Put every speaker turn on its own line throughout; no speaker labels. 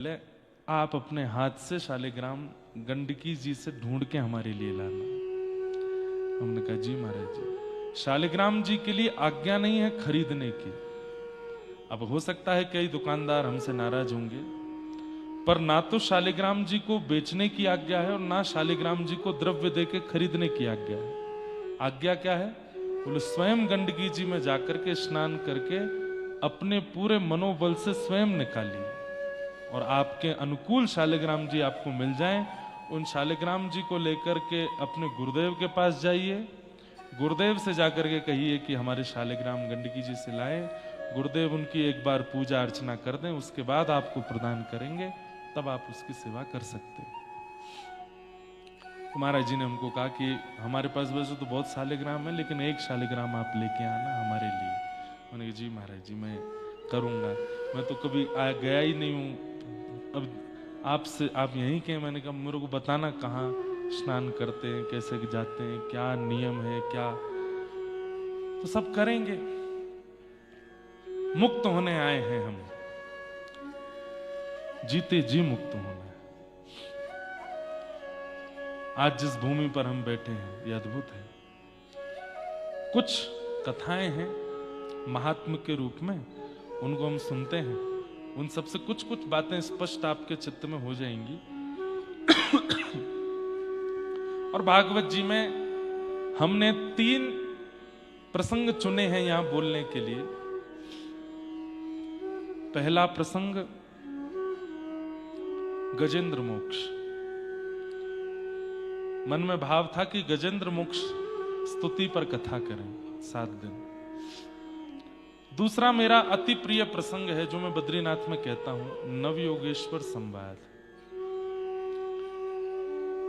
पहले आप अपने हाथ से शालिग्राम गंडकी जी से ढूंढ के हमारे लिए लाना। हमने कहा जी महाराज जी, शालिग्राम जी के लिए आज्ञा नहीं है खरीदने की। अब हो सकता है कई दुकानदार हमसे नाराज होंगे, पर ना तो शालिग्राम जी को बेचने की आज्ञा है और ना शालिग्राम जी को द्रव्य देके खरीदने की आज्ञा है। आज्ञा क्या है? बोले स्वयं गंडकी जी में जाकर के स्नान करके अपने पूरे मनोबल से स्वयं निकालिए और आपके अनुकूल शालिग्राम जी आपको मिल जाएं। उन शालिग्राम जी को लेकर के अपने गुरुदेव के पास जाइए, गुरुदेव से जाकर के कहिए कि हमारे शालिग्राम गंडकी जी से लाए। गुरुदेव उनकी एक बार पूजा अर्चना कर दें, उसके बाद आपको प्रदान करेंगे, तब आप उसकी सेवा कर सकते हैं। महाराज जी ने हमको कहा कि हमारे पास वैसे तो बहुत शालिग्राम है, लेकिन एक शालिग्राम आप लेके आना हमारे लिए। मैंने कहा जी महाराज जी मैं करूंगा, मैं तो कभी गया ही नहीं हूँ। अब आपसे आप यहीं के, मैंने कहा मेरे को बताना कहाँ स्नान करते हैं, कैसे जाते हैं, क्या नियम है क्या। तो सब करेंगे, मुक्त होने आए हैं हम, जीते जी मुक्त होना है। आज जिस भूमि पर हम बैठे हैं यह अद्भुत है। कुछ कथाएं हैं महात्म के रूप में, उनको हम सुनते हैं, उन सबसे कुछ कुछ बातें स्पष्ट आपके चित्त में हो जाएंगी। और भागवत जी में हमने 3 प्रसंग चुने हैं यहां बोलने के लिए। पहला प्रसंग गजेंद्र मोक्ष। मन में भाव था कि गजेंद्र मोक्ष स्तुति पर कथा करें 7 दिन। दूसरा मेरा अति प्रिय प्रसंग है जो मैं बद्रीनाथ में कहता हूं, नवयोगेश्वर संवाद।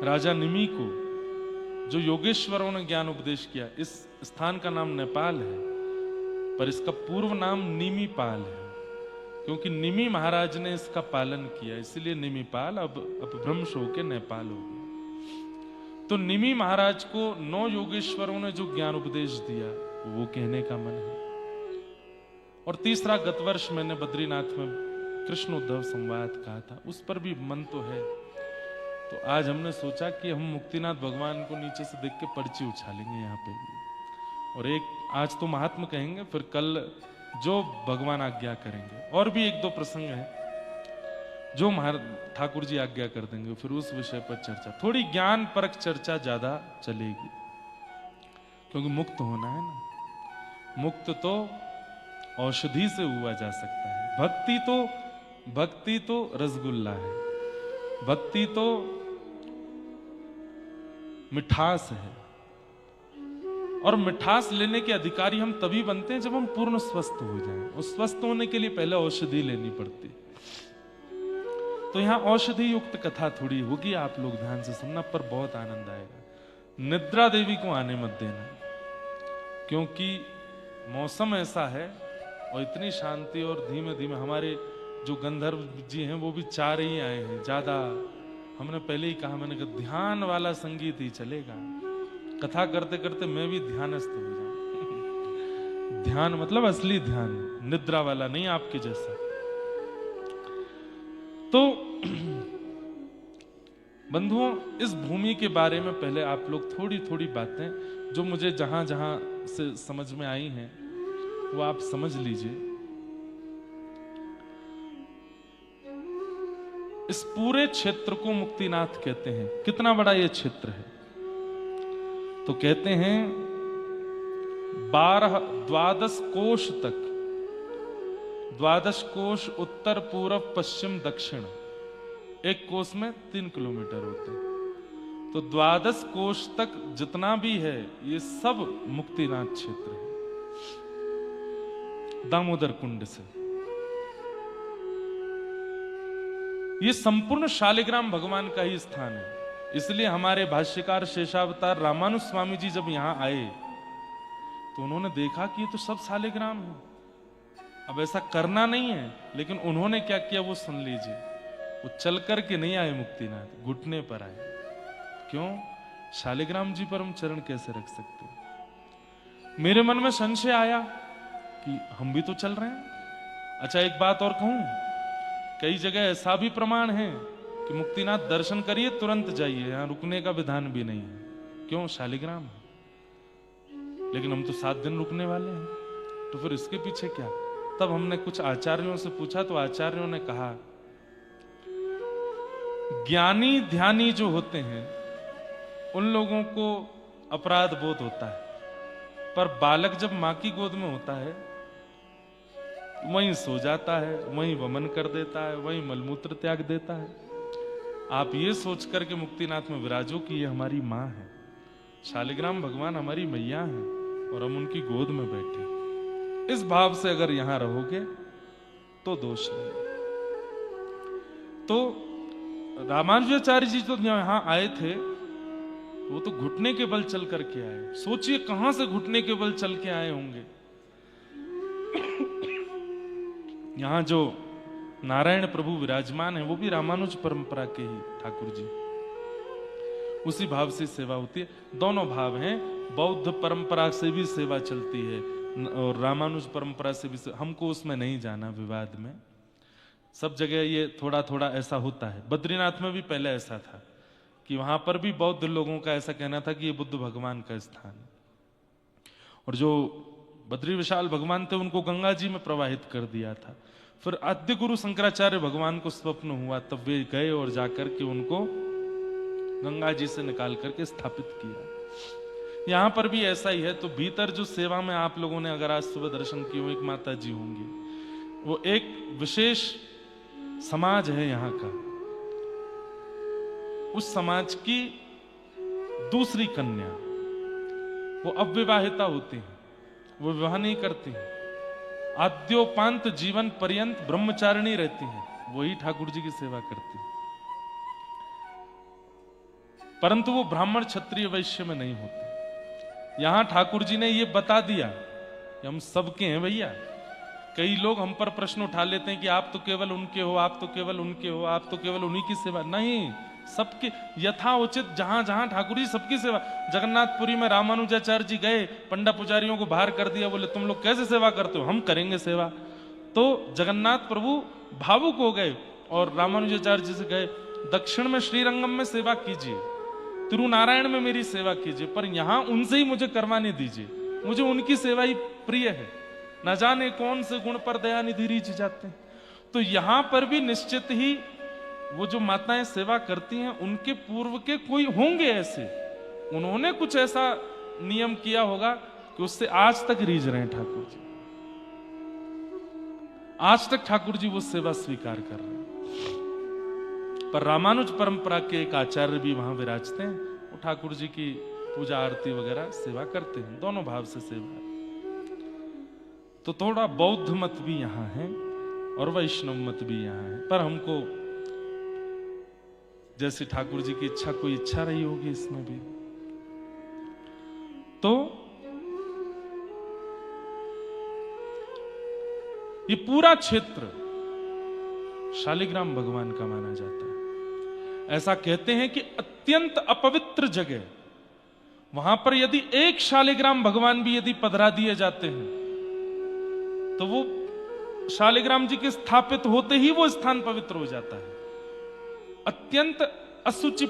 राजा निमि को जो योगेश्वरों ने ज्ञान उपदेश किया। इस स्थान का नाम नेपाल है, पर इसका पूर्व नाम निमिपाल है, क्योंकि निमि महाराज ने इसका पालन किया, इसलिए निमिपाल अब अपभ्रंश होकर नेपाल हो गया। तो निमि महाराज को 9 योगेश्वरों ने जो ज्ञान उपदेश दिया वो कहने का मन है। और तीसरा, गत वर्ष मैंने बद्रीनाथ में कृष्ण उद्धव संवाद कहा था, उस पर भी मन तो है। तो आज हमने सोचा कि हम मुक्तिनाथ भगवान को नीचे से देख के पर्ची उछालेंगे यहाँ पे भी। और एक आज तो महात्मा कहेंगे, फिर कल जो भगवान आज्ञा करेंगे। और भी 1-2 प्रसंग है जो ठाकुर जी आज्ञा कर देंगे, फिर उस विषय पर चर्चा, थोड़ी ज्ञान परक चर्चा ज्यादा चलेगी, क्योंकि मुक्त होना है ना। मुक्त तो औषधि से हुआ जा सकता है। भक्ति तो रसगुल्ला है, भक्ति तो मिठास है, और मिठास लेने के अधिकारी हम तभी बनते हैं जब हम पूर्ण स्वस्थ हो जाएं। और स्वस्थ होने के लिए पहले औषधि लेनी पड़ती। तो यहां औषधि युक्त कथा थोड़ी होगी, आप लोग ध्यान से सुनना, पर बहुत आनंद आएगा। निद्रा देवी को आने मत देना, क्योंकि मौसम ऐसा है और इतनी शांति, और धीमे धीमे हमारे जो गंधर्व जी हैं वो भी 4 ही आए हैं ज्यादा। हमने पहले ही कहा, मैंने कहा ध्यान वाला संगीत ही चलेगा। कथा करते करते मैं भी ध्यानस्थ हो जाऊं। ध्यान मतलब असली ध्यान, निद्रा वाला नहीं आपके जैसा। तो बंधुओं, इस भूमि के बारे में पहले आप लोग थोड़ी थोड़ी बातें जो मुझे जहां जहां से समझ में आई हैं वो आप समझ लीजिए। इस पूरे क्षेत्र को मुक्तिनाथ कहते हैं। कितना बड़ा ये क्षेत्र है? तो कहते हैं 12 कोश तक, 12 कोश उत्तर पूर्व पश्चिम दक्षिण, एक कोश में 3 किलोमीटर होते हैं। तो 12 कोश तक जितना भी है ये सब मुक्तिनाथ क्षेत्र है, दामोदर कुंड से। ये संपूर्ण शालिग्राम भगवान का ही स्थान है। इसलिए हमारे भाष्यकार शेषावतार रामानुज स्वामी जी जब यहां आए तो उन्होंने देखा कि ये तो सब शालिग्राम है। अब ऐसा करना नहीं है, लेकिन उन्होंने क्या किया वो सुन लीजिए। वो चल करके नहीं आए मुक्तिनाथ, घुटने पर आए। क्यों? शालिग्राम जी पर हम चरण कैसे रख सकते? मेरे मन में संशय आया कि हम भी तो चल रहे हैं। अच्छा, एक बात और कहूं, कई जगह ऐसा भी प्रमाण है कि मुक्तिनाथ दर्शन करिए तुरंत जाइए, यहां रुकने का विधान भी नहीं है। क्यों? शालिग्राम है। लेकिन हम तो 7 दिन रुकने वाले हैं, तो फिर इसके पीछे क्या? तब हमने कुछ आचार्यों से पूछा तो आचार्यों ने कहा, ज्ञानी ध्यानी जो होते हैं उन लोगों को अपराध बोध होता है, पर बालक जब मां की गोद में होता है वहीं सो जाता है, वहीं वमन कर देता है, वहीं मलमूत्र त्याग देता है। आप ये सोच करके मुक्तिनाथ में विराजो कि ये हमारी मां है, शालिग्राम भगवान हमारी मैया है और हम उनकी गोद में बैठे। इस भाव से अगर यहां रहोगे तो दोष नहीं। तो रामानुजाचार्य जी तो यहां आए थे, वो तो घुटने के बल चल करके आए। सोचिए कहां से घुटने के बल चल के आए होंगे। यहां जो नारायण प्रभु विराजमान है वो भी रामानुज परंपरा के ही ठाकुर जी, उसी भाव से सेवा होती है। दोनों भाव हैं, बौद्ध परंपरा से भी सेवा चलती है और रामानुज परंपरा से भी। हमको उसमें नहीं जाना, विवाद में। सब जगह ये थोड़ा थोड़ा ऐसा होता है। बद्रीनाथ में भी पहले ऐसा था कि वहां पर भी बौद्ध लोगों का ऐसा कहना था कि ये बुद्ध भगवान का स्थान, और जो बद्री विशाल भगवान थे उनको गंगा जी में प्रवाहित कर दिया था। फिर आद्य गुरु शंकराचार्य भगवान को स्वप्न हुआ, तब वे गए और जाकर के उनको गंगा जी से निकाल करके स्थापित किया। यहां पर भी ऐसा ही है। तो भीतर जो सेवा में आप लोगों ने अगर आज सुबह दर्शन किए हो, एक माता जी होंगी, वो एक विशेष समाज है यहाँ का। उस समाज की दूसरी कन्या, वो अविवाहिता होती हैं, वो विवाह नहीं करती हैं, आद्योपांत जीवन पर्यंत ब्रह्मचारिणी रहती हैं, वही ठाकुर जी की सेवा करती हैं। परंतु वो ब्राह्मण क्षत्रिय वैश्य में नहीं होते। यहां ठाकुर जी ने ये बता दिया कि हम सबके हैं भैया। कई लोग हम पर प्रश्न उठा लेते हैं कि आप तो केवल उनके हो, आप तो केवल उनके हो, आप तो केवल उन्हीं की सेवा। नहीं, सबके यथा उचित, जहां जहां ठाकुर जी सबकी सेवा। जगन्नाथपुरी में रामानुजाचार्य जी गए, पंडा पुजारियों को बाहर कर दिया, बोले तुम लोग कैसे सेवा करते हो, हम करेंगे सेवा। तो जगन्नाथ प्रभु भावुक हो गए और रामानुजाचार्य जी से गए, दक्षिण में श्रीरंगम में सेवा कीजिए, तिरुनारायण में मेरी सेवा कीजिए, पर यहां उनसे ही मुझे करवाने दीजिए, मुझे उनकी सेवा ही प्रिय है। न जाने कौन से गुण पर दयानिधि रीझ जाते हैं। तो यहां पर भी निश्चित ही वो जो माताएं सेवा करती हैं, उनके पूर्व के कोई होंगे ऐसे, उन्होंने कुछ ऐसा नियम किया होगा कि उससे आज तक रीझ रहे हैं ठाकुर जी। आज तक ठाकुर जी वो सेवा स्वीकार कर रहे हैं। पर रामानुज परंपरा के एक आचार्य भी वहां विराजते हैं, वो ठाकुर जी की पूजा आरती वगैरह सेवा करते हैं। दोनों भाव से सेवा है। तो थोड़ा बौद्ध मत भी यहां है और वैष्णव मत भी यहां है, पर हमको जैसे ठाकुर जी की इच्छा, कोई इच्छा रही होगी इसमें भी। तो ये पूरा क्षेत्र शालिग्राम भगवान का माना जाता है। ऐसा कहते हैं कि अत्यंत अपवित्र जगह, वहां पर यदि एक शालिग्राम भगवान भी यदि पधरा दिए जाते हैं तो वो शालिग्राम जी के स्थापित होते ही वो स्थान पवित्र हो जाता है। अत्यंत असुचि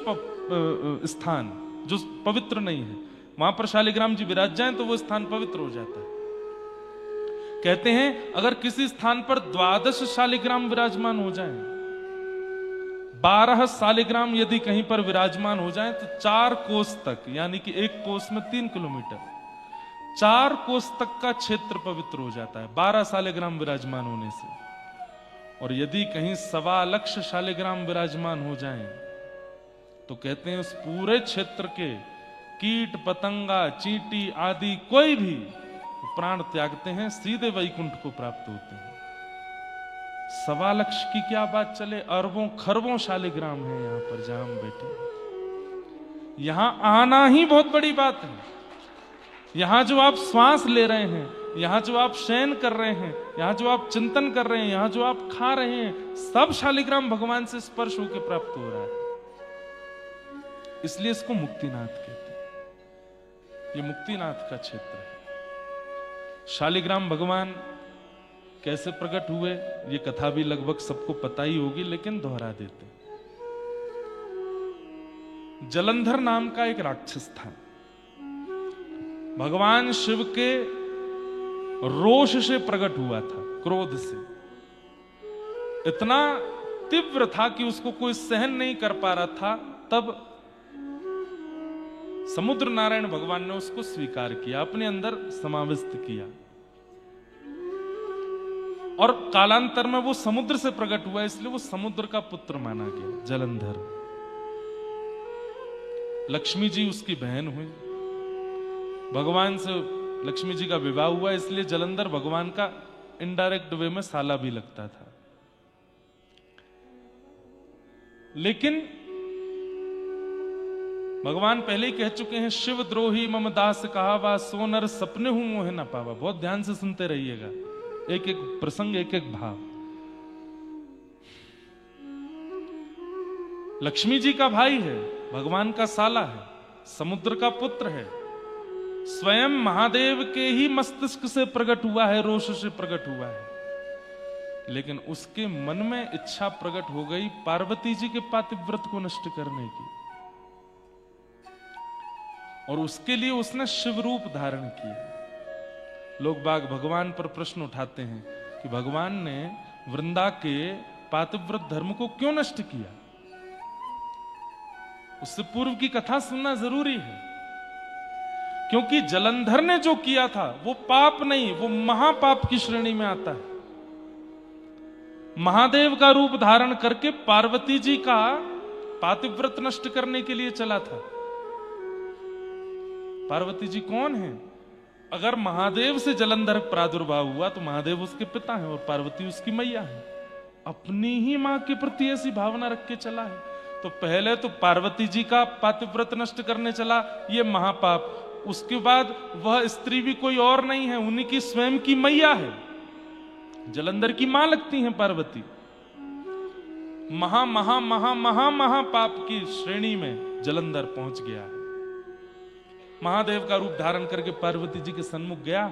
स्थान जो पवित्र नहीं है, वहां पर शालिग्राम जी विराज जाएं तो वो स्थान पवित्र हो जाता है। कहते हैं अगर किसी स्थान पर 12 शालिग्राम विराजमान हो जाएं, 12 शालिग्राम यदि कहीं पर विराजमान हो जाएं तो 4 कोस तक, यानी कि एक कोस में 3 किलोमीटर, 4 कोस तक का क्षेत्र पवित्र हो जाता है 12 शालिग्राम विराजमान होने से। और यदि कहीं 1.25 लाख शालिग्राम विराजमान हो जाएं तो कहते हैं उस पूरे क्षेत्र के कीट पतंगा चींटी आदि कोई भी प्राण त्यागते हैं, सीधे वैकुंठ को प्राप्त होते हैं। 1.25 लाख की क्या बात चले, अरबों खरबों शालिग्राम है यहां पर जहां हम बैठे। यहां आना ही बहुत बड़ी बात है। यहां जो आप श्वास ले रहे हैं, यहां जो आप शयन कर रहे हैं, यहां जो आप चिंतन कर रहे हैं, यहां जो आप खा रहे हैं, सब शालिग्राम भगवान से स्पर्श होकर प्राप्त हो रहा है। इसलिए इसको मुक्तिनाथ कहते हैं। ये मुक्तिनाथ का क्षेत्र है। शालिग्राम भगवान कैसे प्रकट हुए ये कथा भी लगभग सबको पता ही होगी, लेकिन दोहरा देते। जलंधर नाम का एक राक्षस था। भगवान शिव के रोष से प्रकट हुआ था, क्रोध से। इतना तीव्र था कि उसको कोई सहन नहीं कर पा रहा था। तब समुद्र नारायण भगवान ने उसको स्वीकार किया, अपने अंदर समाविष्ट किया, और कालांतर में वो समुद्र से प्रकट हुआ, इसलिए वो समुद्र का पुत्र माना गया, जलंधर। लक्ष्मी जी उसकी बहन हुई, भगवान से लक्ष्मी जी का विवाह हुआ, इसलिए जलंधर भगवान का इनडायरेक्ट वे में साला भी लगता था। लेकिन भगवान पहले ही कह चुके हैं, शिव द्रोही मम दास कहावा, सोनर सपने हूं मोहे न पावा। बहुत ध्यान से सुनते रहिएगा, एक एक प्रसंग, एक एक भाव। लक्ष्मी जी का भाई है, भगवान का साला है, समुद्र का पुत्र है, स्वयं महादेव के ही मस्तिष्क से प्रकट हुआ है, रोष से प्रकट हुआ है। लेकिन उसके मन में इच्छा प्रकट हो गई पार्वती जी के पातिव्रत को नष्ट करने की, और उसके लिए उसने शिव रूप धारण किया। लोग बाग भगवान पर प्रश्न उठाते हैं कि भगवान ने वृंदा के पातिव्रत धर्म को क्यों नष्ट किया। उससे पूर्व की कथा सुनना जरूरी है, क्योंकि जलंधर ने जो किया था वो पाप नहीं, वो महापाप की श्रेणी में आता है। महादेव का रूप धारण करके पार्वती जी का पातिव्रत नष्ट करने के लिए चला था। पार्वती जी कौन है? अगर महादेव से जलंधर प्रादुर्भाव हुआ तो महादेव उसके पिता हैं और पार्वती उसकी मैया है। अपनी ही मां के प्रति ऐसी भावना रख के चला है, तो पहले तो पार्वती जी का पातिव्रत नष्ट करने चला, ये महापाप। उसके बाद वह स्त्री भी कोई और नहीं है, उन्हीं की स्वयं की मैया है, जलंधर की मां लगती हैं पार्वती। महा महा महा महा महा पाप की श्रेणी में जलंधर पहुंच गया है। महादेव का रूप धारण करके पार्वती जी के सन्मुख गया,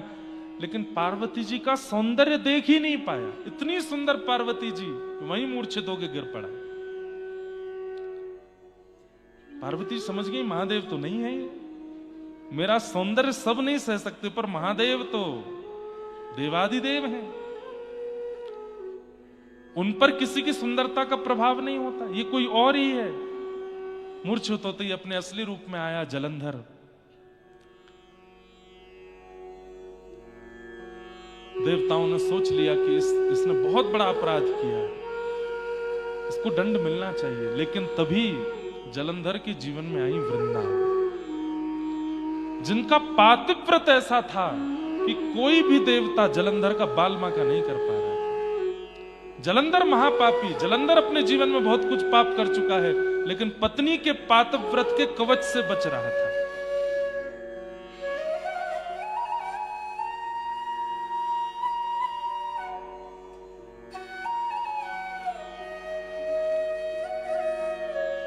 लेकिन पार्वती जी का सौंदर्य देख ही नहीं पाया। इतनी सुंदर पार्वती जी, वहीं मूर्छित होकर गिर पड़ा। पार्वती समझ गई महादेव तो नहीं है, मेरा सौंदर्य सब नहीं सह सकते, पर महादेव तो देवादिदेव हैं, उन पर किसी की सुंदरता का प्रभाव नहीं होता, ये कोई और ही है। मूर्छित होते ही अपने असली रूप में आया जलंधर। देवताओं ने सोच लिया कि इसने बहुत बड़ा अपराध किया, इसको दंड मिलना चाहिए। लेकिन तभी जलंधर के जीवन में आई वृंदा, जिनका पातिव्रत ऐसा था कि कोई भी देवता जलंधर का बालमा का नहीं कर पा रहा था। जलंधर महापापी, जलंधर अपने जीवन में बहुत कुछ पाप कर चुका है, लेकिन पत्नी के पातिव्रत के कवच से बच रहा था।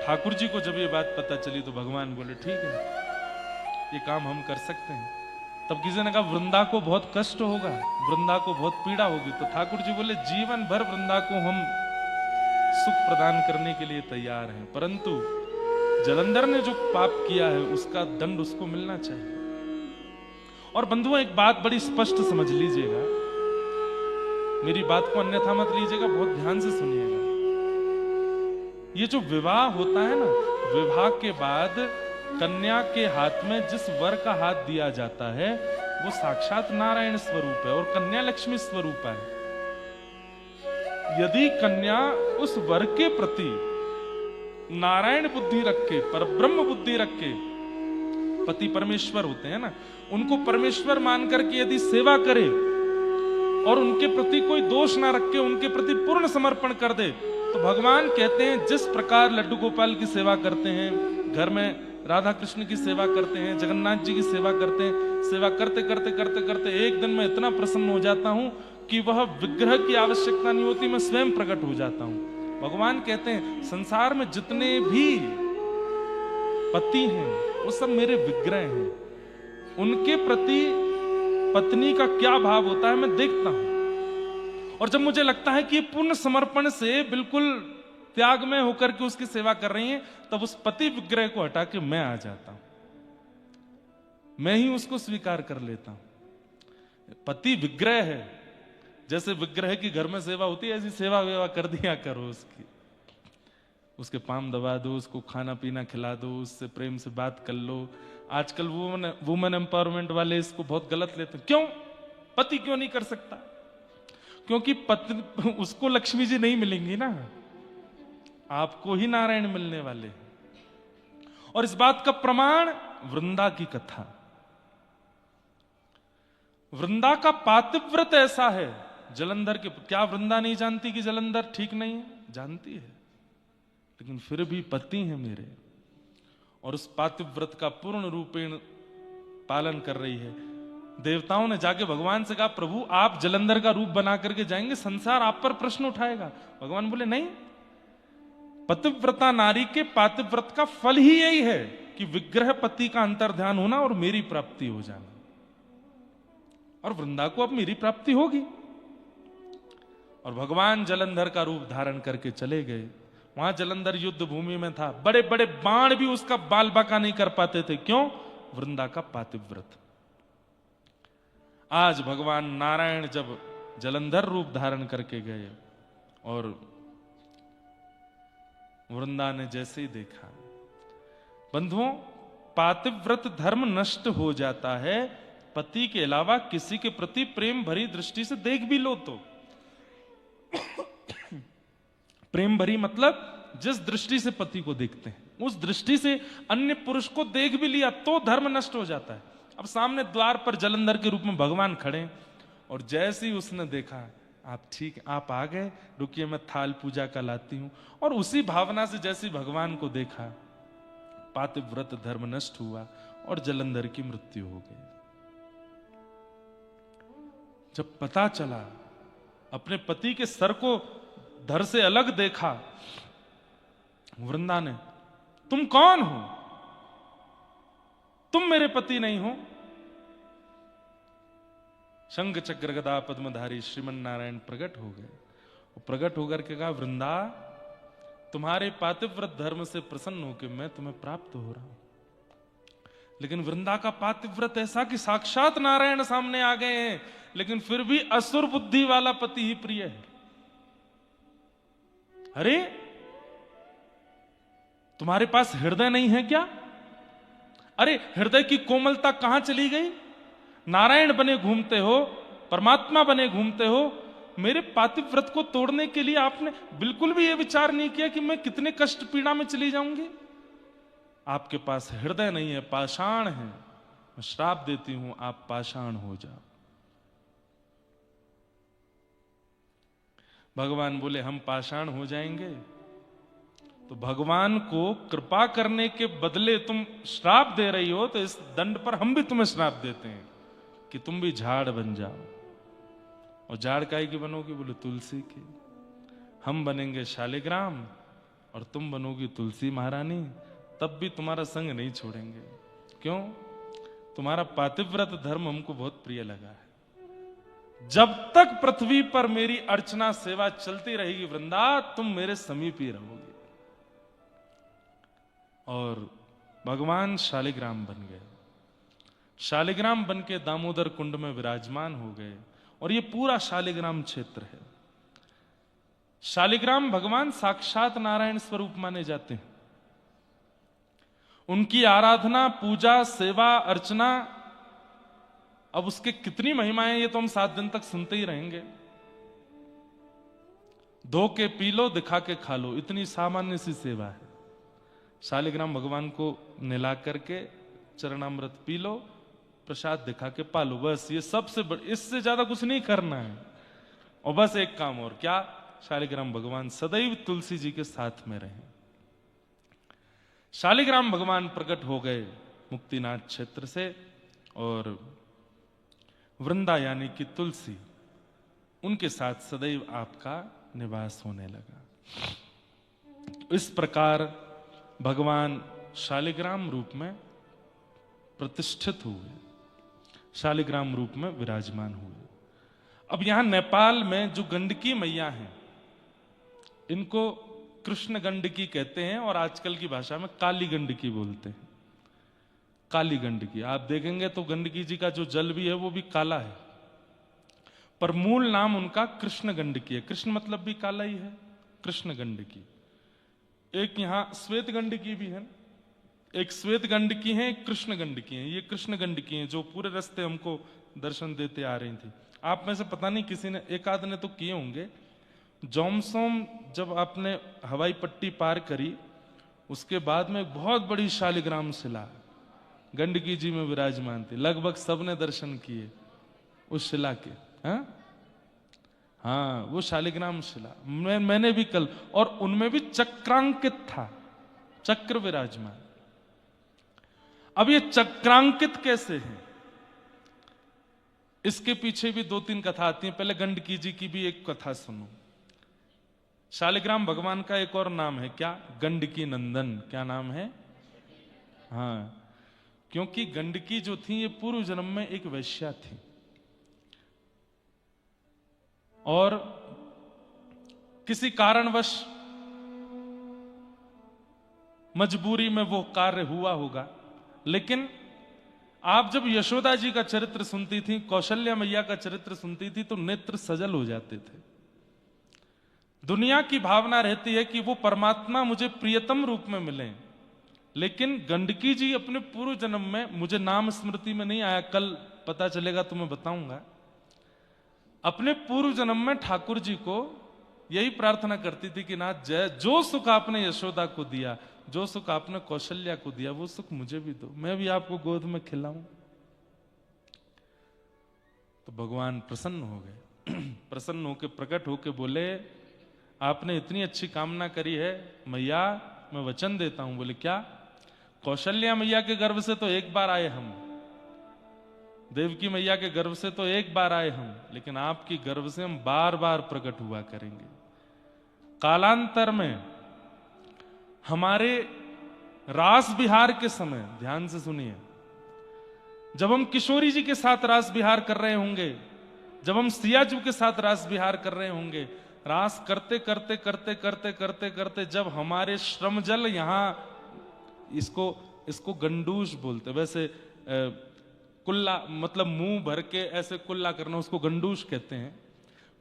ठाकुर जी को जब ये बात पता चली तो भगवान बोले ठीक है, ये काम हम कर सकते हैं। तब किसी ने कहा वृंदा को बहुत कष्ट होगा, वृंदा को बहुत पीड़ा होगी। तो ठाकुर जी बोले जीवन भर वृंदा को हम सुख प्रदान करने के लिए तैयार हैं, परंतु जलंधर ने जो पाप किया है उसका दंड उसको मिलना चाहिए। और बंधुओं, एक बात बड़ी स्पष्ट समझ लीजिएगा, मेरी बात को अन्यथा मत लीजिएगा, बहुत ध्यान से सुनिएगा। ये जो विवाह होता है ना, विवाह के बाद कन्या के हाथ में जिस वर का हाथ दिया जाता है वो साक्षात नारायण स्वरूप है और कन्या लक्ष्मी स्वरूप है। यदि कन्या उस वर के प्रति नारायण बुद्धि रख के, परब्रह्म बुद्धि रख के, पति परमेश्वर होते हैं ना, उनको परमेश्वर मान करके यदि सेवा करे और उनके प्रति कोई दोष ना रख के उनके प्रति पूर्ण समर्पण कर दे, तो भगवान कहते हैं जिस प्रकार लड्डू गोपाल की सेवा करते हैं, घर में राधा कृष्ण की सेवा करते हैं, जगन्नाथ जी की सेवा करते हैं, सेवा करते करते करते करते एक दिन मैं इतना प्रसन्न हो जाता हूं कि वह विग्रह की आवश्यकता नहीं होती, मैं स्वयं प्रकट हो जाता हूं। भगवान कहते हैं संसार में जितने भी पति हैं वो सब मेरे विग्रह हैं, उनके प्रति पत्नी का क्या भाव होता है मैं देखता हूं। और जब मुझे लगता है कि ये पूर्ण समर्पण से बिल्कुल त्याग में होकर के उसकी सेवा कर रही हैं, तब उस पति विग्रह को हटा के मैं आ जाता हूं, मैं ही उसको स्वीकार कर लेता हूं। पति विग्रह है, जैसे विग्रह की घर में सेवा होती है, ऐसी सेवा वेवा कर दिया करो उसकी, उसके पाम दबा दो, उसको खाना पीना खिला दो, उससे प्रेम से बात कर लो। आजकल वुमेन एम्पावरमेंट वाले इसको बहुत गलत लेते हैं। क्यों? पति क्यों नहीं कर सकता? क्योंकि पत्नी उसको लक्ष्मी जी नहीं मिलेंगी ना, आपको ही नारायण मिलने वाले। और इस बात का प्रमाण वृंदा की कथा। वृंदा का पातिव्रत ऐसा है, जलंधर के, क्या वृंदा नहीं जानती कि जलंधर ठीक नहीं है? जानती है, लेकिन फिर भी पति है मेरे, और उस पातिव्रत का पूर्ण रूपेण पालन कर रही है। देवताओं ने जाके भगवान से कहा, प्रभु आप जलंधर का रूप बना करके जाएंगे, संसार आप पर प्रश्न उठाएगा। भगवान बोले नहीं, पतिव्रता नारी के पातिव्रत का फल ही यही है कि विग्रह पति का अंतर्ध्यान होना और मेरी प्राप्ति हो जाना। और वृंदा को अब मेरी प्राप्ति होगी। और भगवान जलंधर का रूप धारण करके चले गए। वहां जलंधर युद्ध भूमि में था, बड़े बड़े बाण भी उसका बाल बाका नहीं कर पाते थे। क्यों? वृंदा का पातिव्रत। आज भगवान नारायण जब जलंधर रूप धारण करके गए और वृंदा ने जैसे ही देखा, बंधुओं, पातिव्रत धर्म नष्ट हो जाता है। पति के अलावा किसी के प्रति प्रेम भरी दृष्टि से देख भी लो तो प्रेम भरी मतलब जिस दृष्टि से पति को देखते हैं, उस दृष्टि से अन्य पुरुष को देख भी लिया तो धर्म नष्ट हो जाता है। अब सामने द्वार पर जलंधर के रूप में भगवान खड़े, और जैसे ही उसने देखा, आप ठीक, आप आ गए, रुकिए मैं थाल पूजा का लाती हूं, और उसी भावना से जैसे भगवान को देखा, पातिव्रत धर्म नष्ट हुआ और जलंधर की मृत्यु हो गई। जब पता चला, अपने पति के सर को धड़ से अलग देखा, वृंदा ने, तुम कौन हो? तुम मेरे पति नहीं हो। शंख चक्र गदा पद्मधारी श्रीमन नारायण प्रकट हो गए। प्रकट होकर के कहा, वृंदा तुम्हारे पातिव्रत धर्म से प्रसन्न होकर मैं तुम्हें प्राप्त हो रहा हूं। लेकिन वृंदा का पातिव्रत ऐसा कि साक्षात नारायण सामने आ गए हैं, लेकिन फिर भी असुर बुद्धि वाला पति ही प्रिय है। अरे तुम्हारे पास हृदय नहीं है क्या? अरे हृदय की कोमलता कहां चली गई? नारायण बने घूमते हो, परमात्मा बने घूमते हो, मेरे पातिव्रत को तोड़ने के लिए आपने बिल्कुल भी यह विचार नहीं किया कि मैं कितने कष्ट पीड़ा में चली जाऊंगी। आपके पास हृदय नहीं है, पाषाण है। मैं श्राप देती हूं, आप पाषाण हो जाओ। भगवान बोले, हम पाषाण हो जाएंगे? तो भगवान को कृपा करने के बदले तुम श्राप दे रही हो, तो इस दंड पर हम भी तुम्हें श्राप देते हैं कि तुम भी झाड़ बन जाओ। और झाड़ काय की बनोगी? बोले तुलसी की। हम बनेंगे शालिग्राम और तुम बनोगी तुलसी महारानी, तब भी तुम्हारा संग नहीं छोड़ेंगे। क्यों? तुम्हारा पातिव्रत धर्म हमको बहुत प्रिय लगा है। जब तक पृथ्वी पर मेरी अर्चना सेवा चलती रहेगी वृंदा, तुम मेरे समीप ही रहोगे। और भगवान शालिग्राम बन गए। शालिग्राम बन के दामोदर कुंड में विराजमान हो गए। और ये पूरा शालिग्राम क्षेत्र है। शालिग्राम भगवान साक्षात नारायण स्वरूप माने जाते हैं। उनकी आराधना, पूजा, सेवा, अर्चना, अब उसके कितनी महिमाएं, ये तो हम 7 दिन तक सुनते ही रहेंगे। धो के पी लो, दिखा के खा लो, इतनी सामान्य सी सेवा है। शालिग्राम भगवान को निला करके चरणामृत पी लो, प्रसाद दिखा के पालो, बस ये सबसे इससे ज्यादा कुछ नहीं करना है। और बस एक काम और, क्या? शालिग्राम भगवान सदैव तुलसी जी के साथ में रहे। शालिग्राम भगवान प्रकट हो गए मुक्तिनाथ क्षेत्र से, और वृंदा यानी कि तुलसी, उनके साथ सदैव आपका निवास होने लगा। इस प्रकार भगवान शालिग्राम रूप में प्रतिष्ठित हुए, शालिग्राम रूप में विराजमान हुए। अब यहां नेपाल में जो गंडकी मैया हैं, इनको कृष्ण गंडकी कहते हैं और आजकल की भाषा में काली गंडकी बोलते हैं। काली गंडकी आप देखेंगे तो गंडकी जी का जो जल भी है वो भी काला है, पर मूल नाम उनका कृष्ण गंडकी है। कृष्ण मतलब भी काला ही है, कृष्ण गंडकी। एक यहां श्वेत गंडकी भी है, एक श्वेत गंडकी है, एक कृष्ण गंडकी है। ये कृष्ण गंडकी है जो पूरे रास्ते हमको दर्शन देते आ रही थी। आप में से पता नहीं किसी ने, एक आध ने तो किए होंगे। जोमसोम जब आपने हवाई पट्टी पार करी, उसके बाद में एक बहुत बड़ी शालिग्राम शिला गंडकी जी में विराजमान थी। लगभग सबने दर्शन किए उस शिला के। हाँ, वो शालिग्राम शिला मैंने भी कल, और उनमें भी चक्रांकित था, चक्र विराजमान। अब ये चक्रांकित कैसे है, इसके पीछे भी दो तीन कथा आती है। पहले गंडकी जी की भी एक कथा सुनो। शालिग्राम भगवान का एक और नाम है क्या? गंडकी नंदन। क्या नाम है? हाँ, क्योंकि गंडकी जो थी ये पूर्व जन्म में एक वैश्या थी और किसी कारणवश मजबूरी में वो कार्य हुआ होगा। लेकिन आप जब यशोदा जी का चरित्र सुनती थी, कौशल्या मैया का चरित्र सुनती थी, तो नेत्र सजल हो जाते थे। दुनिया की भावना रहती है कि वो परमात्मा मुझे प्रियतम रूप में मिले, लेकिन गंडकी जी अपने पूर्व जन्म में, मुझे नाम स्मृति में नहीं आया, कल पता चलेगा तो मैं बताऊंगा, अपने पूर्व जन्म में ठाकुर जी को यही प्रार्थना करती थी कि नाथ जय, जो सुख आपने यशोदा को दिया, जो सुख आपने कौशल्या को दिया, वो सुख मुझे भी दो, मैं भी आपको गोद में खिलाऊं। तो भगवान प्रसन्न हो गए। प्रसन्न होकर प्रकट होकर बोले, आपने इतनी अच्छी कामना करी है मैया, मैं वचन देता हूं। बोले क्या? कौशल्या मैया के गर्भ से तो एक बार आए हम, देवकी मैया के गर्भ से तो एक बार आए हम, लेकिन आपकी गर्भ से हम बार बार प्रकट हुआ करेंगे। कालांतर में हमारे रास विहार के समय, ध्यान से सुनिए, जब हम किशोरी जी के साथ रास विहार कर रहे होंगे, जब हम सियाजू के साथ रास विहार कर रहे होंगे, रास करते करते करते करते करते करते जब हमारे श्रम जल यहां, इसको गंडूश बोलते, वैसे कुल्ला मतलब मुंह भर के ऐसे कुल्ला करना, उसको गंडूश कहते हैं।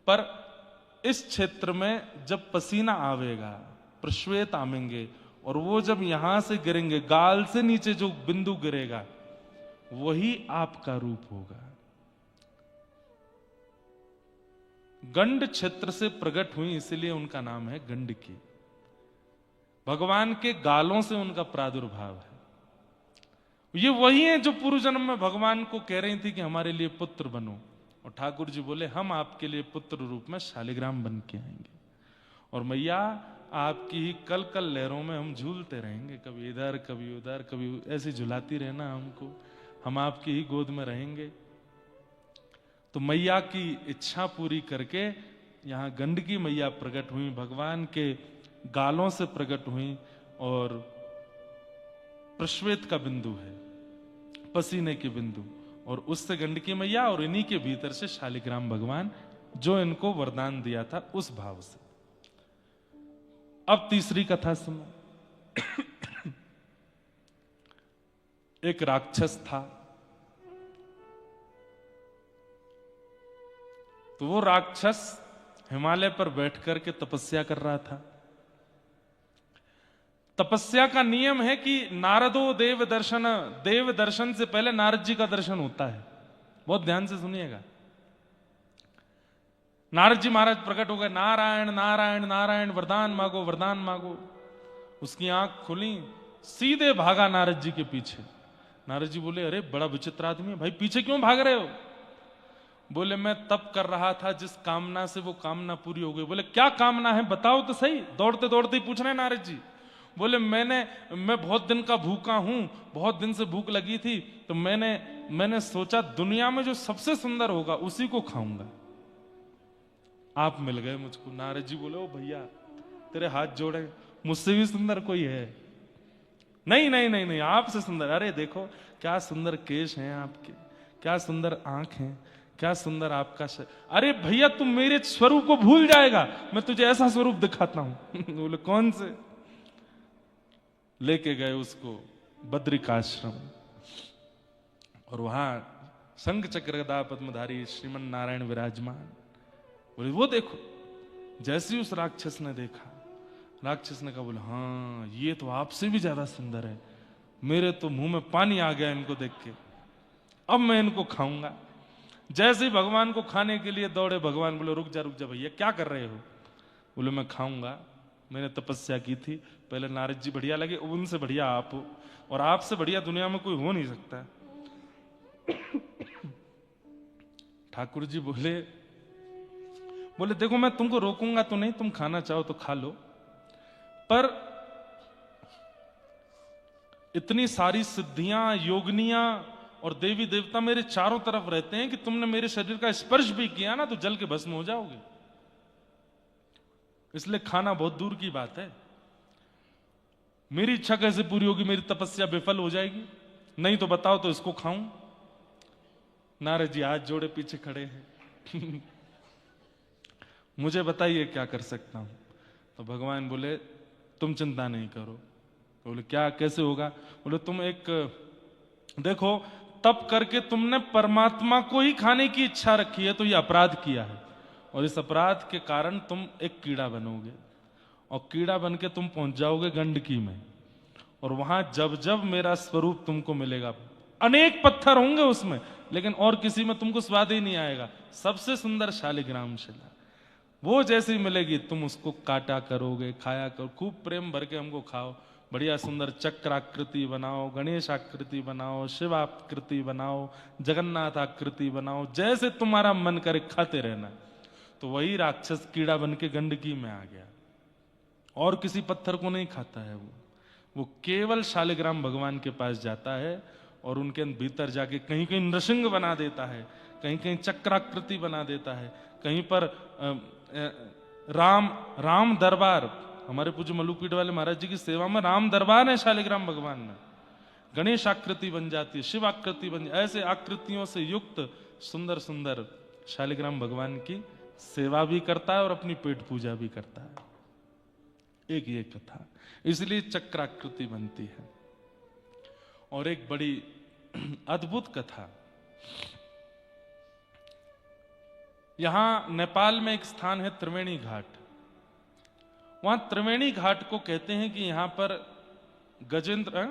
पर इस क्षेत्र में जब पसीना आवेगा, प्रश्वेत आवेंगे, और वो जब यहां से गिरेंगे, गाल से नीचे जो बिंदु गिरेगा वही आपका रूप होगा। गंड क्षेत्र से प्रकट हुई, इसलिए उनका नाम है गंडकी। भगवान के गालों से उनका प्रादुर्भाव है। ये वही है जो पूर्व जन्म में भगवान को कह रही थी कि हमारे लिए पुत्र बनो, और ठाकुर जी बोले हम आपके लिए पुत्र रूप में शालिग्राम बन के आएंगे, और मैया आपकी ही कल कल लहरों में हम झूलते रहेंगे, कभी इधर कभी उधर, कभी ऐसी झुलाती रहना हमको, हम आपकी ही गोद में रहेंगे। तो मैया की इच्छा पूरी करके यहां गंडकी मैया प्रकट हुई, भगवान के गालों से प्रकट हुई, और प्रश्वेत का बिंदु है, पसीने के बिंदु, और उससे गंडकी मैया, और इन्हीं के भीतर से शालिग्राम भगवान, जो इनको वरदान दिया था उस भाव से। अब तीसरी कथा सुनो। एक राक्षस था, तो वो राक्षस हिमालय पर बैठ करके तपस्या कर रहा था। तपस्या का नियम है कि नारदो देव दर्शन से पहले नारद जी का दर्शन होता है। बहुत ध्यान से सुनिएगा। नारद जी महाराज प्रकट हो गए, नारायण नारायण नारायण, वरदान मांगो वरदान मांगो। उसकी आंख खुली, सीधे भागा नारद जी के पीछे। नारद जी बोले, अरे बड़ा विचित्र आदमी है भाई, पीछे क्यों भाग रहे हो? बोले, मैं तप कर रहा था, जिस कामना से वो कामना पूरी हो गई। बोले, क्या कामना है बताओ तो सही। दौड़ते दौड़ते ही पूछ रहे नारद जी। बोले, मैं बहुत दिन का भूखा हूं, बहुत दिन से भूख लगी थी, तो मैंने सोचा दुनिया में जो सबसे सुंदर होगा उसी को खाऊंगा। आप मिल गए मुझको। नारद जी बोले, ओ भैया तेरे हाथ जोड़े, मुझसे भी सुंदर कोई है? नहीं नहीं नहीं नहीं, आपसे सुंदर। अरे देखो क्या सुंदर केश हैं आपके, क्या सुंदर आंख हैं, क्या सुंदर आपका अरे भैया तुम मेरे स्वरूप को भूल जाएगा, मैं तुझे ऐसा स्वरूप दिखाता हूं। बोले कौन से? लेके गए उसको बद्रिकाश्रम, और वहां शंख चक्र गदा पद्मधारी श्रीमन नारायण विराजमान। बोले वो देखो। जैसे ही उस राक्षस ने देखा, राक्षस ने कहा, बोले हाँ ये तो आपसे भी ज्यादा सुंदर है, मेरे तो मुंह में पानी आ गया इनको देख के, अब मैं इनको खाऊंगा। जैसे ही भगवान को खाने के लिए दौड़े, भगवान बोले रुक जा भैया, क्या कर रहे हो? बोले मैं खाऊंगा, मैंने तपस्या की थी, पहले नारद जी बढ़िया लगे, उनसे बढ़िया आप हो, और आपसे बढ़िया दुनिया में कोई हो नहीं सकता। ठाकुर जी बोले देखो मैं तुमको रोकूंगा तो नहीं, तुम खाना चाहो तो खा लो, पर इतनी सारी सिद्धियां, योगनियां और देवी देवता मेरे चारों तरफ रहते हैं कि तुमने मेरे शरीर का स्पर्श भी किया ना तो जल के भस्म हो जाओगे, इसलिए खाना बहुत दूर की बात है। मेरी इच्छा कैसे पूरी होगी, मेरी तपस्या विफल हो जाएगी, नहीं तो बताओ तो इसको खाऊं। नारद जी हाथ जोड़े पीछे खड़े हैं। मुझे बताइए क्या कर सकता हूं? तो भगवान बोले तुम चिंता नहीं करो। बोले क्या, कैसे होगा? बोले तुम एक देखो, तप करके तुमने परमात्मा को ही खाने की इच्छा रखी है तो ये अपराध किया है, और इस अपराध के कारण तुम एक कीड़ा बनोगे, और कीड़ा बन के तुम पहुंच जाओगे गंडकी में, और वहां जब जब मेरा स्वरूप तुमको मिलेगा, अनेक पत्थर होंगे उसमें, लेकिन और किसी में तुमको स्वाद ही नहीं आएगा, सबसे सुंदर शालिग्राम शिला, वो जैसी मिलेगी तुम उसको काटा करोगे, खाया करो, खूब प्रेम भर के हमको खाओ, बढ़िया सुंदर चक्राकृति बनाओ, गणेश आकृति बनाओ, शिव आकृति बनाओ, जगन्नाथ आकृति बनाओ, जैसे तुम्हारा मन करे खाते रहना। तो वही राक्षस कीड़ा बन के गंडकी में आ गया, और किसी पत्थर को नहीं खाता है वो केवल शालिग्राम भगवान के पास जाता है, और उनके भीतर जाके कहीं कहीं नृसिंह बना देता है, कहीं कहीं चक्राकृति बना देता है, कहीं पर राम दरबार, हमारे पूज्य मल्लूपीठ वाले महाराज जी की सेवा में राम दरबार है शालिग्राम भगवान में, गणेश आकृति बन जाती है, शिव आकृति बन जाती है, ऐसे आकृतियों से युक्त सुंदर सुंदर शालिग्राम भगवान की सेवा भी करता है और अपनी पेट पूजा भी करता है। एक ये कथा, इसलिए चक्राकृति बनती है। और एक बड़ी अद्भुत कथा, यहां नेपाल में एक स्थान है त्रिवेणी घाट, वहां त्रिवेणी घाट को कहते हैं कि यहां पर गजेंद्र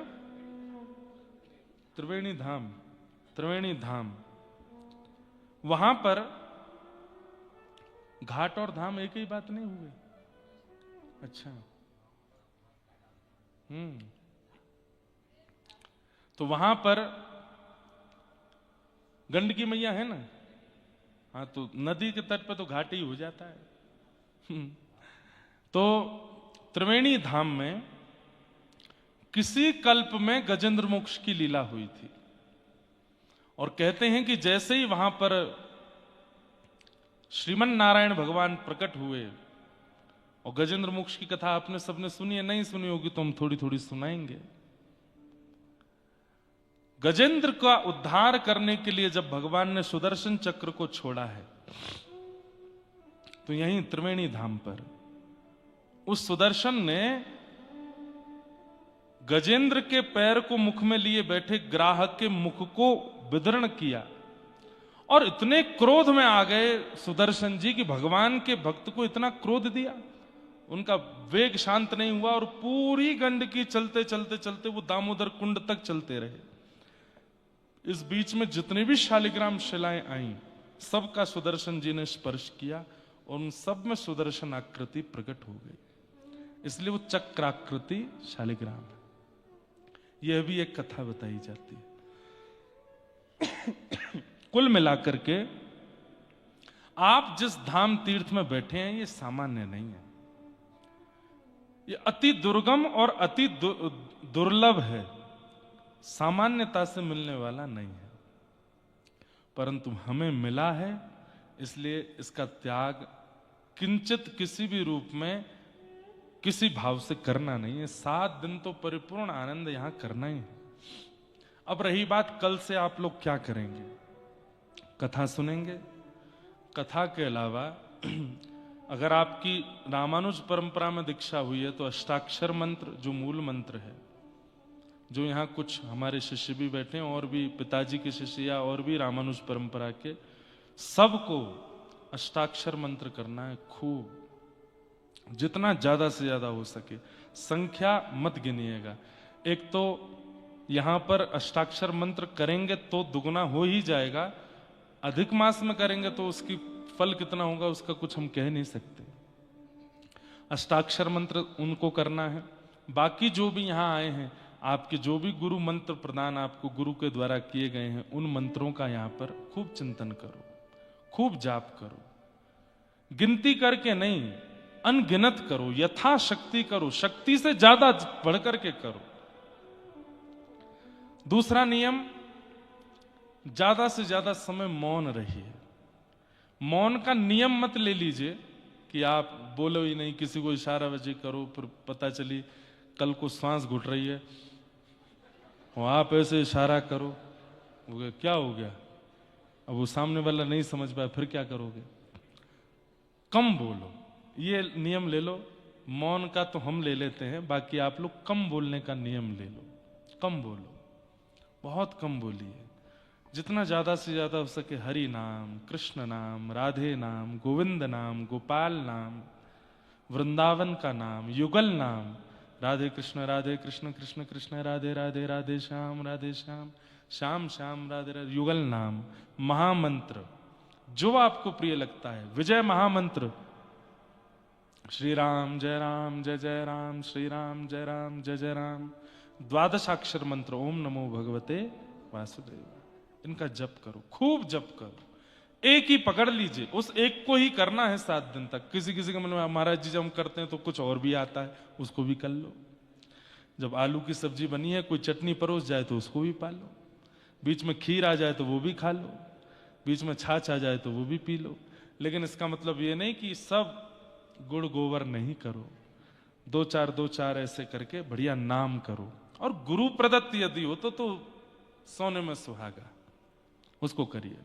त्रिवेणी धाम, वहां पर घाट और धाम एक ही बात नहीं हुए? अच्छा, तो वहां पर गंडकी मैया है ना, हाँ, तो नदी के तट पे तो घाट ही हो जाता है। तो त्रिवेणी धाम में किसी कल्प में गजेंद्र मोक्ष की लीला हुई थी, और कहते हैं कि जैसे ही वहां पर श्रीमन नारायण भगवान प्रकट हुए, और गजेंद्र मोक्ष की कथा आपने सबने सुनी है, नहीं सुनी होगी तो हम थोड़ी थोड़ी सुनाएंगे। गजेंद्र का उद्धार करने के लिए जब भगवान ने सुदर्शन चक्र को छोड़ा है, तो यहीं त्रिवेणी धाम पर उस सुदर्शन ने गजेंद्र के पैर को मुख में लिए बैठे ग्राहक के मुख को विदीर्ण किया, और इतने क्रोध में आ गए सुदर्शन जी कि भगवान के भक्त को इतना क्रोध दिया, उनका वेग शांत नहीं हुआ, और पूरी गंडकी चलते चलते चलते वो दामोदर कुंड तक चलते रहे। इस बीच में जितनी भी शालिग्राम शिलाएं आई, सबका सुदर्शन जी ने स्पर्श किया, और उन सब में सुदर्शन आकृति प्रकट हो गई, इसलिए वो चक्राकृति शालिग्राम है। यह भी एक कथा बताई जाती है। कुल मिलाकर के आप जिस धाम तीर्थ में बैठे हैं, ये सामान्य नहीं है, ये अति दुर्गम और अति दुर्लभ है, सामान्यता से मिलने वाला नहीं है, परंतु हमें मिला है, इसलिए इसका त्याग किंचित किसी भी रूप में किसी भाव से करना नहीं है। 7 दिन तो परिपूर्ण आनंद यहां करना ही है। अब रही बात कल से आप लोग क्या करेंगे। कथा सुनेंगे। कथा के अलावा अगर आपकी रामानुज परंपरा में दीक्षा हुई है तो अष्टाक्षर मंत्र जो मूल मंत्र है, जो यहाँ कुछ हमारे शिष्य भी बैठे हैं और भी पिताजी के शिष्य या और भी रामानुज परंपरा के, सबको अष्टाक्षर मंत्र करना है खूब, जितना ज्यादा से ज्यादा हो सके। संख्या मत गिनिएगा। एक तो यहां पर अष्टाक्षर मंत्र करेंगे तो दुगना हो ही जाएगा, अधिक मास में करेंगे तो उसकी फल कितना होगा उसका कुछ हम कह नहीं सकते। अष्टाक्षर मंत्र उनको करना है। बाकी जो भी यहां आए हैं, आपके जो भी गुरु मंत्र प्रदान आपको गुरु के द्वारा किए गए हैं, उन मंत्रों का यहां पर खूब चिंतन करो, खूब जाप करो, गिनती करके नहीं, अनगिनत करो, यथाशक्ति करो, शक्ति से ज्यादा बढ़कर के करो। दूसरा नियम, ज्यादा से ज्यादा समय मौन रहिए। मौन का नियम मत ले लीजिए कि आप बोलो ही नहीं, किसी को इशारा वजी करो, फिर पता चली कल को सांस घुट रही है, आप ऐसे इशारा करो, क्या हो गया, अब वो सामने वाला नहीं समझ पाया, फिर क्या करोगे। कम बोलो, ये नियम ले लो। मौन का तो हम ले लेते हैं, बाकी आप लोग कम बोलने का नियम ले लो। कम बोलो, बहुत कम बोलिए, जितना ज्यादा से ज्यादा हो सके। हरि नाम, कृष्ण नाम, राधे नाम, गोविंद नाम, गोपाल नाम, वृंदावन का नाम, युगल नाम, राधे कृष्ण कृष्ण कृष्ण राधे राधे, राधे श्याम श्याम श्याम राधे राधे, युगल नाम, महामंत्र जो आपको प्रिय लगता है, विजय महामंत्र, श्री राम जय राम, श्री राम जय जय राम, द्वादशाक्षर मंत्र ओम नमो भगवते वासुदेव, इनका जप करो, खूब जप करो। एक ही पकड़ लीजिए, उस एक को ही करना है 7 दिन तक। किसी किसी के मन में महाराज जी जब हम करते हैं तो कुछ और भी आता है, उसको भी कर लो। जब आलू की सब्जी बनी है, कोई चटनी परोस जाए तो उसको भी पालो, बीच में खीर आ जाए तो वो भी खा लो, बीच में छाछ आ जाए तो वो भी पी लो। लेकिन इसका मतलब ये नहीं कि सब गुड़ गोबर नहीं करो, 2-4 ऐसे करके बढ़िया नाम करो। और गुरु प्रदत्त यदि हो तो सोने में सुहागा, उसको करिए।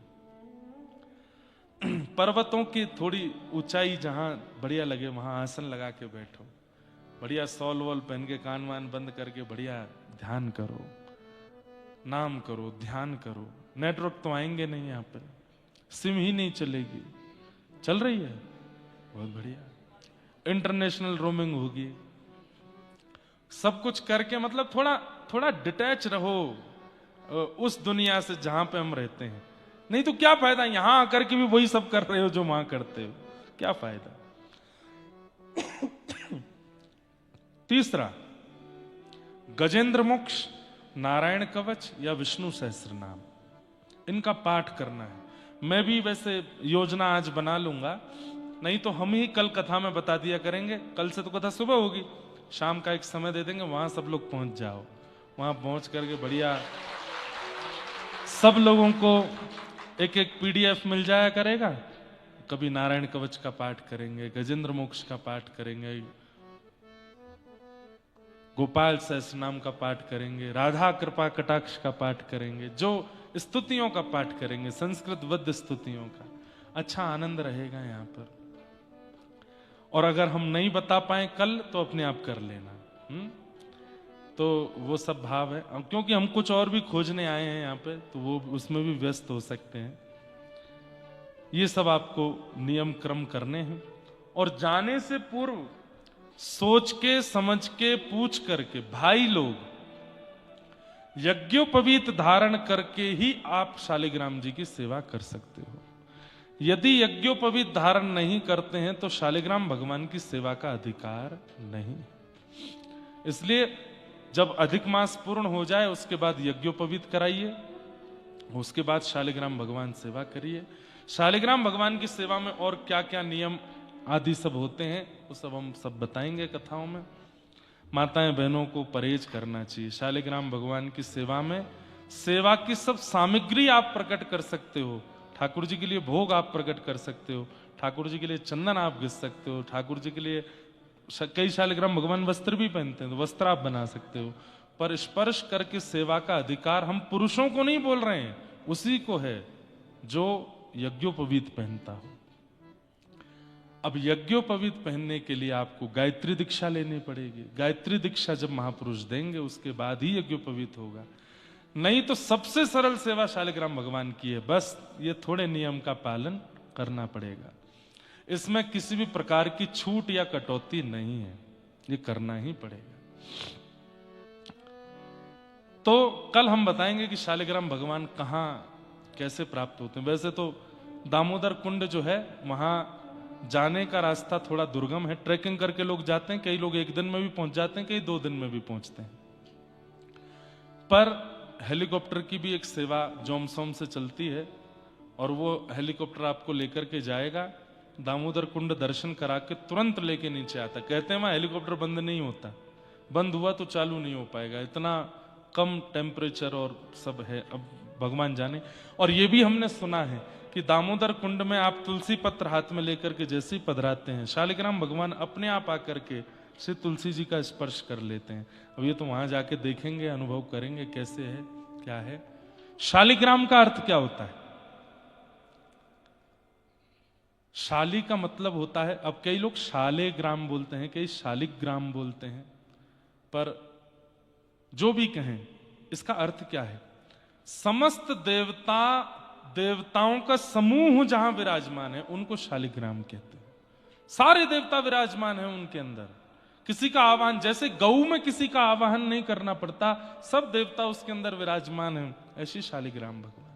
पर्वतों की थोड़ी ऊंचाई जहां बढ़िया लगे वहां आसन लगा के बैठो, बढ़िया सॉल वॉल पहन के कान वान बंद करके बढ़िया ध्यान करो, नाम करो, ध्यान करो। नेटवर्क तो आएंगे नहीं, यहाँ पे सिम ही नहीं चलेगी, चल रही है बहुत बढ़िया, इंटरनेशनल रोमिंग होगी, सब कुछ करके मतलब थोड़ा डिटैच रहो उस दुनिया से जहां पे हम रहते हैं। नहीं तो क्या फायदा, यहां आकर के भी वही सब कर रहे हो जो वहां करते हो, क्या फायदा। तीसरा, गजेंद्र मोक्ष, नारायण कवच या विष्णु सहस्त्र नाम, इनका पाठ करना है। मैं भी वैसे योजना आज बना लूंगा, नहीं तो हम ही कल कथा में बता दिया करेंगे। कल से तो कथा सुबह होगी, शाम का एक समय दे देंगे, वहां सब लोग पहुंच जाओ। वहां पहुंच करके बढ़िया सब लोगों को एक पीडीएफ मिल जाया करेगा। कभी नारायण कवच का पाठ करेंगे, गजेंद्र मोक्ष का पाठ करेंगे, गोपाल सहस्त्र नाम का पाठ करेंगे, राधा कृपा कटाक्ष का पाठ करेंगे, जो स्तुतियों का पाठ करेंगे, संस्कृत वद्य स्तुतियों का। अच्छा आनंद रहेगा यहाँ पर। और अगर हम नहीं बता पाए कल तो अपने आप कर लेना। तो वो सब भाव है, क्योंकि हम कुछ और भी खोजने आए हैं यहाँ पे, तो वो उसमें भी व्यस्त हो सकते हैं। ये सब आपको नियम क्रम करने हैं। और जाने से पूर्व सोच के समझ के पूछ करके, भाई लोग यज्ञोपवीत धारण करके ही आप शालिग्राम जी की सेवा कर सकते हो। यदि यज्ञोपवीत धारण नहीं करते हैं तो शालिग्राम भगवान की सेवा का अधिकार नहीं। इसलिए जब अधिक मास पूर्ण हो जाए उसके बाद यज्ञोपवीत कराइए, उसके बाद शालिग्राम भगवान सेवा करिए। शालिग्राम भगवान की सेवा में और क्या क्या नियम आदि सब होते हैं वो सब हम सब बताएंगे कथाओं में। माताएं बहनों को परहेज करना चाहिए शालिग्राम भगवान की सेवा में। सेवा की सब सामग्री आप प्रकट कर सकते हो। ठाकुर जी के लिए भोग आप प्रकट कर सकते हो, ठाकुर जी के लिए चंदन आप घिस सकते हो, ठाकुर जी के लिए कई शालिग्राम भगवान वस्त्र भी पहनते हैं तो वस्त्र आप बना सकते हो। पर स्पर्श करके सेवा का अधिकार हम पुरुषों को नहीं बोल रहे हैं, उसी को है जो यज्ञोपवीत पहनता हो। अब यज्ञोपवीत पहनने के लिए आपको गायत्री दीक्षा लेनी पड़ेगी। गायत्री दीक्षा जब महापुरुष देंगे उसके बाद ही यज्ञोपवीत होगा, नहीं तो सबसे सरल सेवा शालिग्राम भगवान की है। बस ये थोड़े नियम का पालन करना पड़ेगा, इसमें किसी भी प्रकार की छूट या कटौती नहीं है, ये करना ही पड़ेगा। तो कल हम बताएंगे कि शालिग्राम भगवान कहां कैसे प्राप्त होते हैं। वैसे तो दामोदर कुंड जो है वहां जाने का रास्ता थोड़ा दुर्गम है, ट्रैकिंग करके लोग जाते हैं, कई लोग एक दिन में भी पहुंच जाते हैं, कई 2 दिन में भी पहुंचते हैं। पर हेलीकॉप्टर की भी एक सेवा जोमसोम से चलती है और वो हेलीकॉप्टर आपको लेकर के जाएगा, दामोदर कुंड दर्शन करा के तुरंत लेके नीचे आता। कहते हैं वहां हेलीकॉप्टर बंद नहीं होता, बंद हुआ तो चालू नहीं हो पाएगा, इतना कम टेम्परेचर और सब है, अब भगवान जाने। और ये भी हमने सुना है कि दामोदर कुंड में आप तुलसी पत्र हाथ में लेकर के जैसे ही पधराते हैं, शालिग्राम भगवान अपने आप आकर के श्री तुलसी जी का स्पर्श कर लेते हैं। अब ये तो वहां जाके देखेंगे, अनुभव करेंगे कैसे है क्या है। शालिग्राम का अर्थ क्या होता है? शाली का मतलब होता है, अब कई लोग शालेग्राम बोलते हैं, कई शालिग्राम बोलते हैं, पर जो भी कहें इसका अर्थ क्या है? समस्त देवताओं का समूह जहां विराजमान है उनको शालिग्राम कहते हैं। सारे देवता विराजमान हैं उनके अंदर, किसी का आवाहन, जैसे गऊ में किसी का आवाहन नहीं करना पड़ता, सब देवता उसके अंदर विराजमान हैं, ऐसी शालिग्राम भगवान।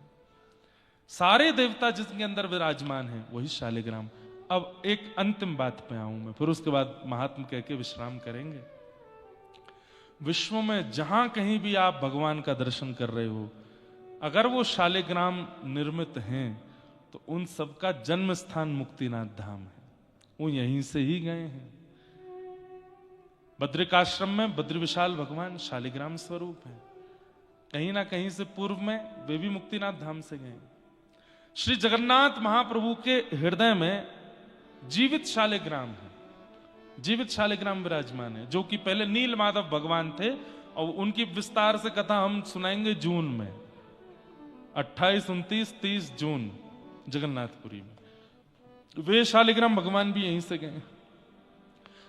सारे देवता जिसके अंदर विराजमान हैं वही शालिग्राम। अब एक अंतिम बात पे आऊं मैं, फिर उसके बाद महात्मा कह के विश्राम करेंगे। विश्व में जहां कहीं भी आप भगवान का दर्शन कर रहे हो, अगर वो शालिग्राम निर्मित हैं तो उन सबका जन्म स्थान मुक्तिनाथ धाम है, वो यहीं से ही गए हैं। बद्रिकाश्रम में बद्री विशाल भगवान शालिग्राम स्वरूप है, कहीं ना कहीं से पूर्व में वे भी मुक्तिनाथ धाम से गए। श्री जगन्नाथ महाप्रभु के हृदय में जीवित शालिग्राम है, जीवित शालिग्राम विराजमान है, जो कि पहले नील माधव भगवान थे और उनकी विस्तार से कथा हम सुनाएंगे जून में, 28, 29, 30 जून जगन्नाथपुरी में। वे शालिग्राम भगवान भी यहीं से गए।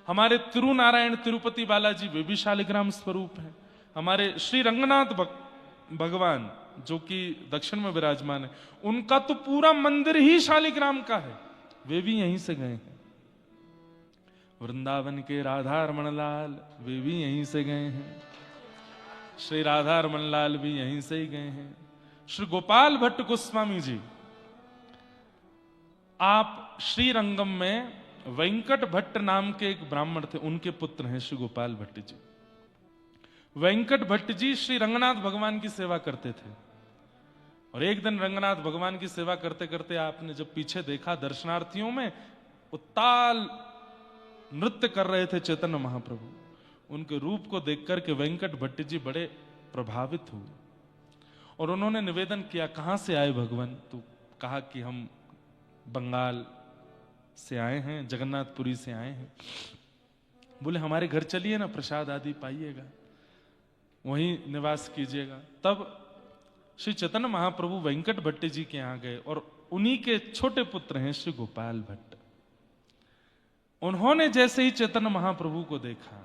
हमारे तिरुनारायण तिरुपति बालाजी वे भी शालिग्राम स्वरूप हैं। हमारे श्री रंगनाथ भगवान जो कि दक्षिण में विराजमान है, उनका तो पूरा मंदिर ही शालिग्राम का है, वे भी यहीं से गए हैं। वृंदावन के राधा रमण लाल वे भी यहीं से गए हैं, श्री राधा रमण लाल भी यहीं से ही गए हैं। श्री गोपाल भट्ट गोस्वामी जी, आप श्रीरंगम में वेंकट भट्ट नाम के एक ब्राह्मण थे, उनके पुत्र हैं श्री गोपाल भट्ट जी। वेंकट भट्ट जी श्री रंगनाथ भगवान की सेवा करते थे और एक दिन रंगनाथ भगवान की सेवा करते करते आपने जब पीछे देखा, दर्शनार्थियों में उत्ताल नृत्य कर रहे थे चैतन्य महाप्रभु, उनके रूप को देखकर के वेंकट भट्ट जी बड़े प्रभावित हुए और उन्होंने निवेदन किया, कहां से आए भगवान? तो कहा कि हम बंगाल से आए हैं, जगन्नाथपुरी से आए हैं। बोले हमारे घर चलिए ना, प्रसाद आदि पाइएगा, वहीं निवास कीजिएगा। तब श्री चैतन्य महाप्रभु वेंकट भट्ट जी के यहां गए और उन्हीं के छोटे पुत्र हैं श्री गोपाल भट्ट। उन्होंने जैसे ही चैतन्य महाप्रभु को देखा,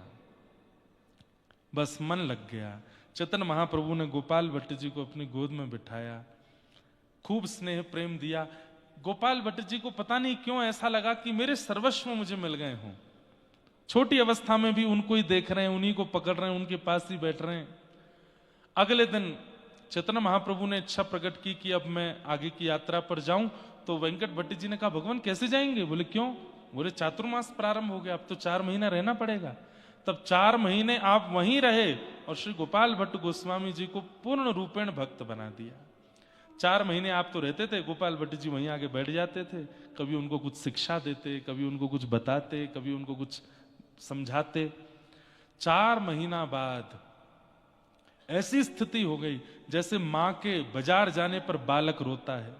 बस मन लग गया। चैतन्य महाप्रभु ने गोपाल भट्ट जी को अपनी गोद में बिठाया, खूब स्नेह प्रेम दिया। गोपाल भट्ट जी को पता नहीं क्यों ऐसा लगा कि मेरे सर्वस्व मुझे मिल गए हों। छोटी अवस्था में भी उनको ही देख रहे हैं, उन्हीं को पकड़ रहे हैं, उनके पास ही बैठ रहे हैं। अगले दिन चैतन्य महाप्रभु ने इच्छा प्रकट की कि अब मैं आगे की यात्रा पर जाऊं। तो वेंकट भट्ट जी ने कहा, भगवान कैसे जाएंगे? बोले क्यों? बोले चातुर्मास प्रारंभ हो गया, अब तो 4 महीना रहना पड़ेगा। तब 4 महीने आप वहीं रहे और श्री गोपाल भट्ट गोस्वामी जी को पूर्ण रूपेण भक्त बना दिया। 4 महीने आप तो रहते थे, गोपाल भट्ट जी वहीं आगे बैठ जाते थे, कभी उनको कुछ शिक्षा देते, कभी उनको कुछ बताते, कभी उनको कुछ समझाते। 4 महीना बाद ऐसी स्थिति हो गई जैसे मां के बाजार जाने पर बालक रोता है,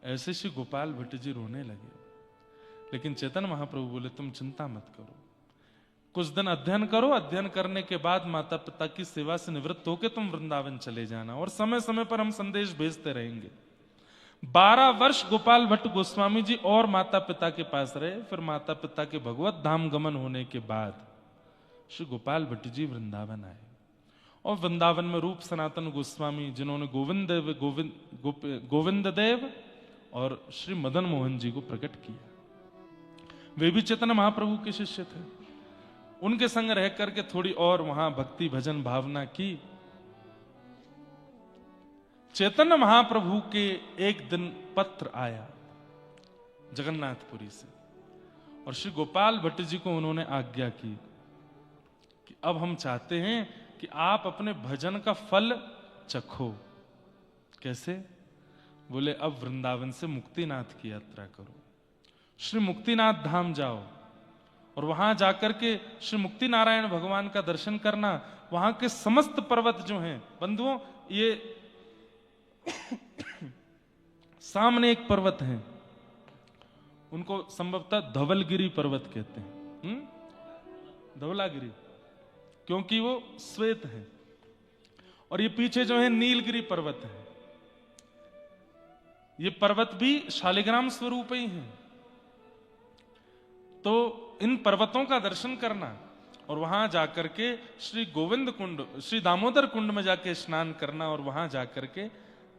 ऐसे श्री गोपाल भट्ट जी रोने लगे। लेकिन चैतन्य महाप्रभु बोले, तुम चिंता मत करो, कुछ दिन अध्ययन करो, अध्ययन करने के बाद माता पिता की सेवा से निवृत्त होकर तुम वृंदावन चले जाना और समय समय पर हम संदेश भेजते रहेंगे। 12 वर्ष गोपाल भट्ट गोस्वामी जी और माता पिता के पास रहे। फिर माता पिता के भगवत धाम गमन होने के बाद श्री गोपाल भट्ट जी वृंदावन आए और वृंदावन में रूप सनातन गोस्वामी, जिन्होंने गोविंद देव और श्री मदन मोहन जी को प्रकट किया, वे भी चैतन्य महाप्रभु के शिष्य थे। उनके संग रह करके थोड़ी और वहां भक्ति भजन भावना की। चैतन्य महाप्रभु के एक दिन पत्र आया जगन्नाथपुरी से और श्री गोपाल भट्ट जी को उन्होंने आज्ञा की कि अब हम चाहते हैं कि आप अपने भजन का फल चखो। कैसे? बोले अब वृंदावन से मुक्तिनाथ की यात्रा करो, श्री मुक्तिनाथ धाम जाओ और वहां जाकर के श्री मुक्ति नारायण भगवान का दर्शन करना। वहां के समस्त पर्वत जो हैं बंधुओं, ये सामने एक पर्वत है, उनको संभवतः धवलगिरी पर्वत कहते हैं, धवलागिरी, क्योंकि वो श्वेत है। और ये पीछे जो है नीलगिरी पर्वत है। ये पर्वत भी शालिग्राम स्वरूप ही हैं। तो इन पर्वतों का दर्शन करना और वहां जाकर के श्री गोविंद कुंड, श्री दामोदर कुंड में जाके स्नान करना और वहां जाकर के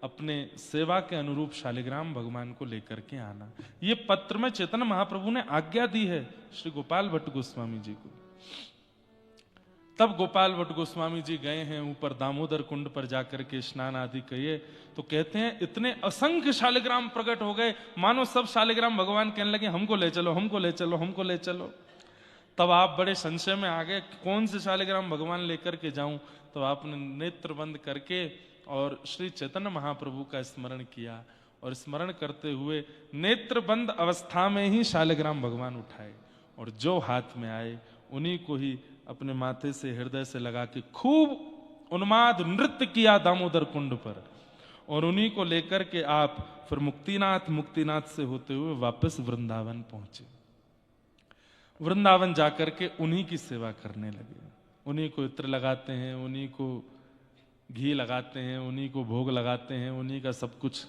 अपने सेवा के अनुरूप शालिग्राम भगवान को लेकर के आना, ये पत्र में चैतन्य महाप्रभु ने आज्ञा दी है श्री गोपाल भट्ट गोस्वामी जी को। तब गोपाल भट्ट गोस्वामी जी गए हैं ऊपर दामोदर कुंड पर जाकर के स्नान आदि किए, तो कहते हैं इतने असंख्य शालिग्राम प्रकट हो गए, मानो सब शालिग्राम भगवान कहने लगे हमको ले चलो, हमको ले चलो, हमको ले चलो। तब आप बड़े संशय में आ गए, कौन से शालिग्राम भगवान लेकर के जाऊं? तो आपने नेत्र बंद करके और श्री चैतन्य महाप्रभु का स्मरण किया और स्मरण करते हुए नेत्र बंद अवस्था में ही शालिग्राम भगवान उठाए और जो हाथ में आए उन्हीं को ही अपने माथे से हृदय से लगा के खूब उन्माद नृत्य किया दामोदर कुंड पर, और उन्हीं को लेकर के आप फिर मुक्तिनाथ से होते हुए वापस वृंदावन पहुंचे। वृंदावन जाकर के उन्हीं की सेवा करने लगे, उन्हीं को इत्र लगाते हैं, उन्हीं को घी लगाते हैं, उन्हीं को भोग लगाते हैं, उन्हीं का सब कुछ